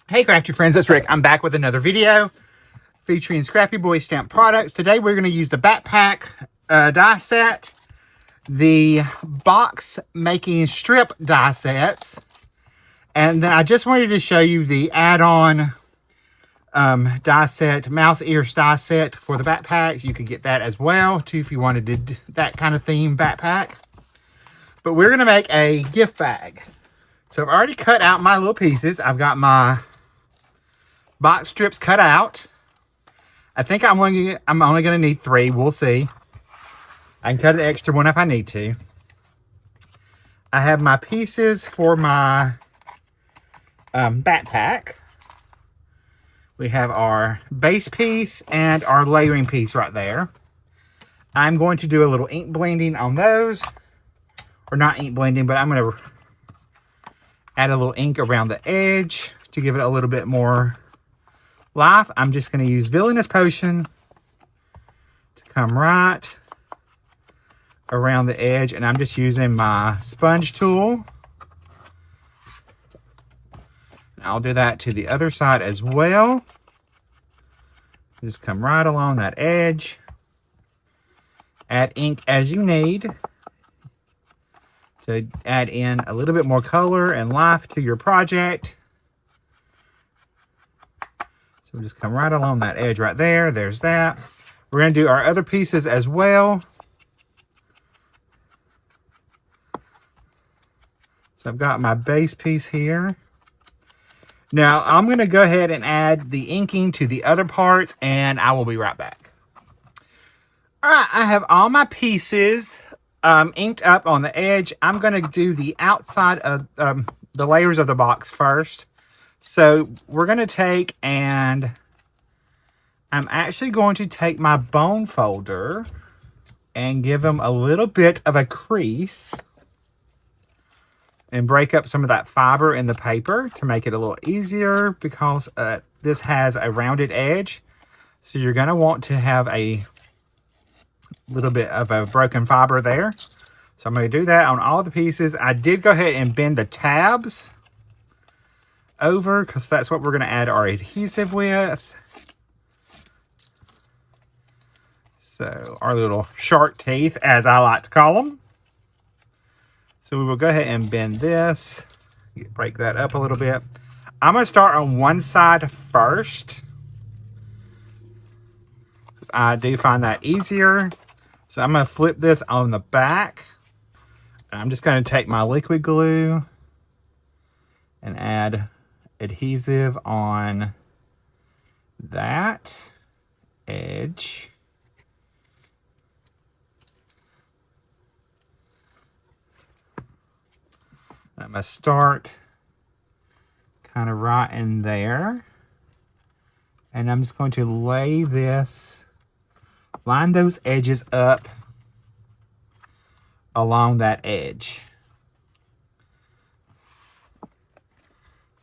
Hey crafty friends, it's Rick. I'm back with another video featuring Scrappy Boy Stamp products. Today we're going to use the backpack die set, the box making strip die sets, and then I just wanted to show you the add-on die set, mouse ears die set for the backpacks. You could get that as well too if you wanted to that kind of theme backpack. But we're going to make a gift bag. So I've already cut out my little pieces. I've got my box strips cut out. I think I'm only going to need 3. We'll see. I can cut an extra one if I need to. I have my pieces for my backpack. We have our base piece and our layering piece right there. I'm going to do a little ink blending on those. Or not ink blending, but I'm going to add a little ink around the edge to give it a little bit more life. I'm just going to use Villainous Potion to come right around the edge, and I'm just using my sponge tool. And I'll do that to the other side as well. Just come right along that edge. Add ink as you need to add in a little bit more color and life to your project. So we'll just come right along that edge right there. There's that. We're going to do our other pieces as well. So I've got my base piece here. Now I'm going to go ahead and add the inking to the other parts, and I will be right back. All right, I have all my pieces inked up on the edge. I'm going to do the outside of the layers of the box first. So we're going to take, and I'm actually going to take my bone folder and give them a little bit of a crease and break up some of that fiber in the paper to make it a little easier, because this has a rounded edge. So you're going to want to have a little bit of a broken fiber there. So I'm going to do that on all the pieces. I did go ahead and bend the tabs over, because that's what we're going to add our adhesive with. So our little shark teeth, as I like to call them. So we will go ahead and bend this, break that up a little bit. I'm going to start on one side first, because I do find that easier. So I'm going to flip this on the back. I'm just going to take my liquid glue and add adhesive on that edge. I'm going to start kind of right in there. And I'm just going to lay this, line those edges up along that edge.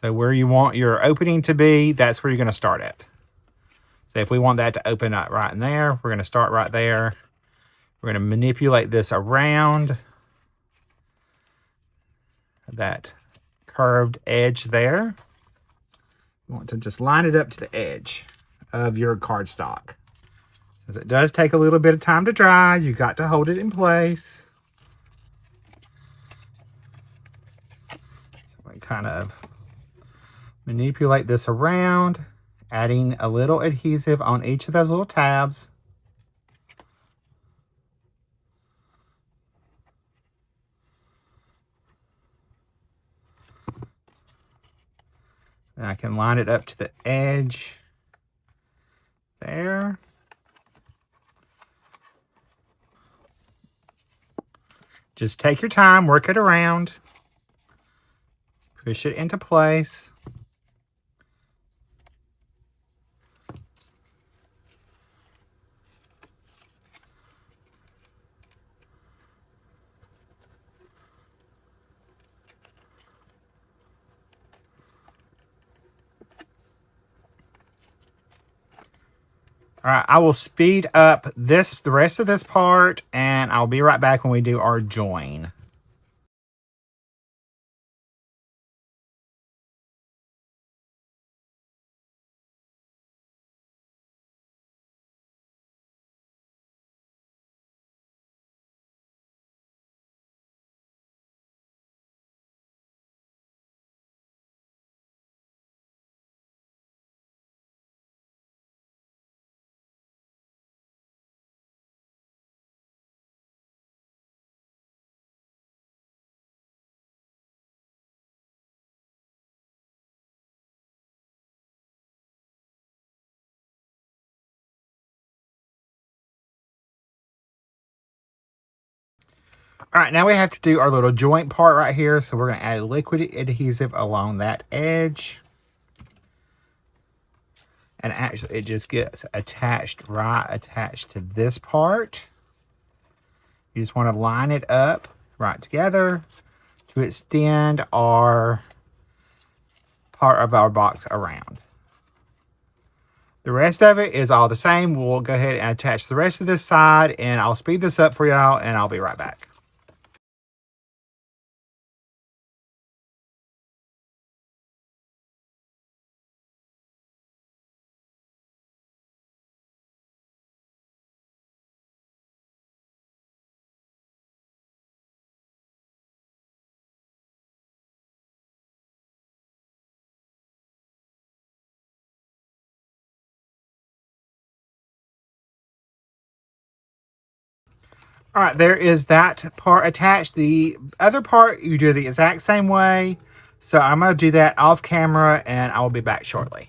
So where you want your opening to be, that's where you're going to start at. So if we want that to open up right in there, we're going to start right there. We're going to manipulate this around that curved edge there. You want to just line it up to the edge of your cardstock. Since it does take a little bit of time to dry, you got to hold it in place. So we kind of manipulate this around, adding a little adhesive on each of those little tabs. And I can line it up to the edge there. Just take your time, work it around, push it into place. All right, I will speed up the rest of this part, and I'll be right back when we do our join. All right, now we have to do our little joint part right here. So we're going to add liquid adhesive along that edge. And actually, it just gets attached to this part. You just want to line it up right together to extend our part of our box around. The rest of it is all the same. We'll go ahead and attach the rest of this side, and I'll speed this up for y'all, and I'll be right back. All right, there is that part attached. The other part, you do the exact same way. So I'm going to do that off camera, and I will be back shortly.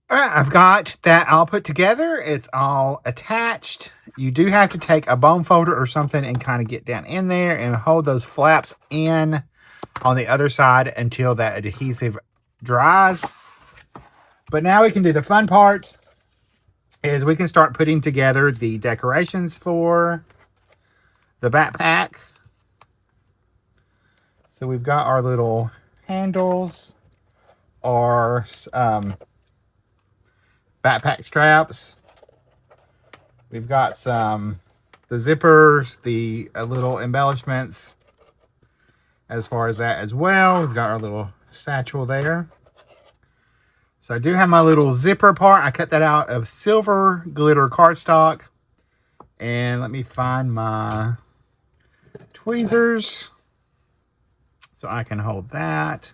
All right, I've got that all put together. It's all attached. You do have to take a bone folder or something and kind of get down in there and hold those flaps in on the other side until that adhesive dries. But now we can do the fun part. Is we can start putting together the decorations for the backpack. So we've got our little handles, our backpack straps. We've got the zippers, the little embellishments as far as that as well. We've got our little satchel there. So I do have my little zipper part. I cut that out of silver glitter cardstock. And let me find my tweezers so I can hold that.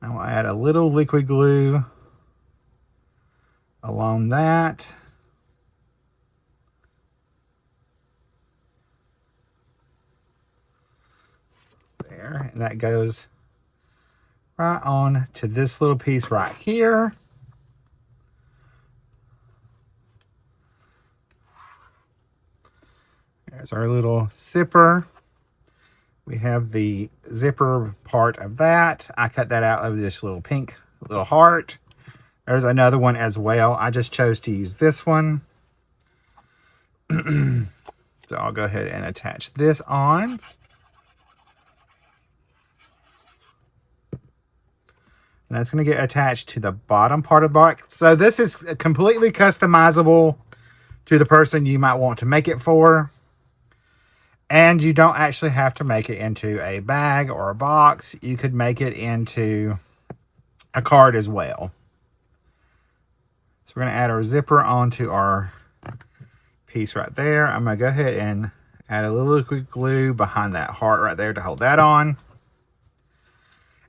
I will add a little liquid glue along that. There, and that goes right on to this little piece right here. There's our little zipper. We have the zipper part of that. I cut that out of this little pink little heart. There's another one as well. I just chose to use this one. So I'll go ahead and attach this on. And that's going to get attached to the bottom part of the box. So this is completely customizable to the person you might want to make it for. And you don't actually have to make it into a bag or a box. You could make it into a card as well. So we're going to add our zipper onto our piece right there. I'm going to go ahead and add a little liquid glue behind that heart right there to hold that on.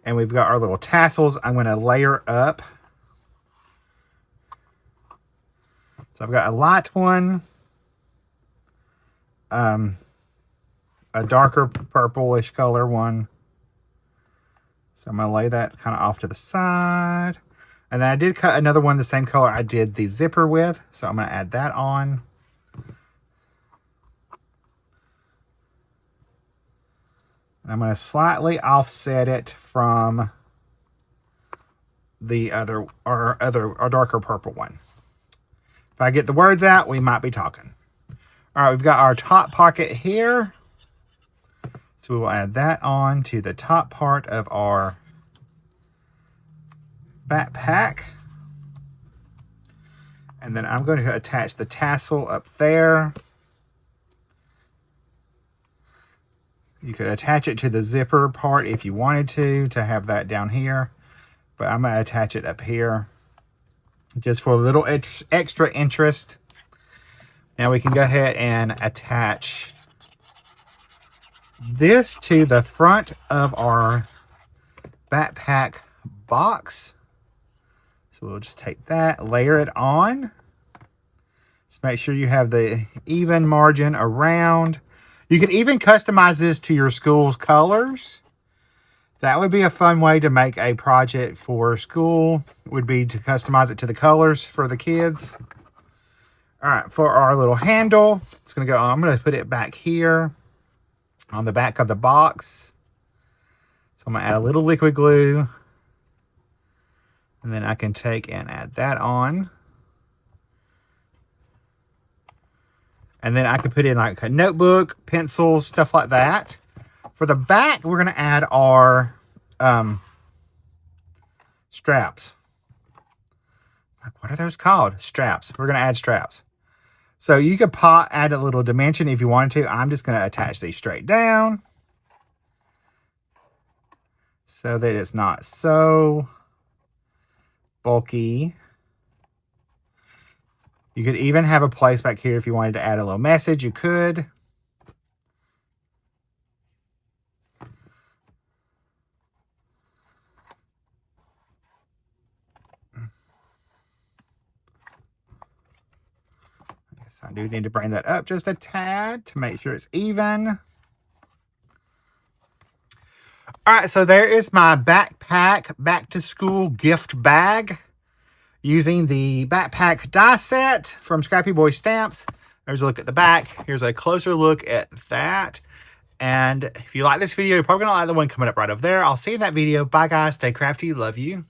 And we've got our little tassels. I'm going to layer up. So I've got a light one, a darker purplish color one. So I'm going to lay that kind of off to the side. And then I did cut another one the same color I did the zipper with. So I'm going to add that on. And I'm going to slightly offset it from the our darker purple one. If I get the words out, we might be talking. All right, we've got our top pocket here. So we will add that on to the top part of our backpack. And then I'm going to attach the tassel up there. You could attach it to the zipper part if you wanted to have that down here. But I'm going to attach it up here just for a little extra interest. Now we can go ahead and attach this to the front of our backpack box. So we'll just take that, layer it on. Just make sure you have the even margin around. You can even customize this to your school's colors. That would be a fun way to make a project for school, would be to customize it to the colors for the kids. All right, for our little handle, it's going to go, I'm going to put it back here. on the back of the box. So I'm going to add a little liquid glue. And then I can take and add that on. And then I could put in like a notebook, pencil, stuff like that. For the back, we're going to add our straps. Like, what are those called? Straps. We're going to add straps. So you could add a little dimension if you wanted to. I'm just going to attach these straight down so that it's not so bulky. You could even have a place back here if you wanted to add a little message, you could. Yes, I do need to bring that up just a tad to make sure it's even. All right, so there is my backpack back to school gift bag using the backpack die set from Scrappy Boy Stamps. There's a look at the back. Here's a closer look at that. And if you like this video, you're probably going to like the one coming up right over there. I'll see you in that video. Bye, guys. Stay crafty. Love you.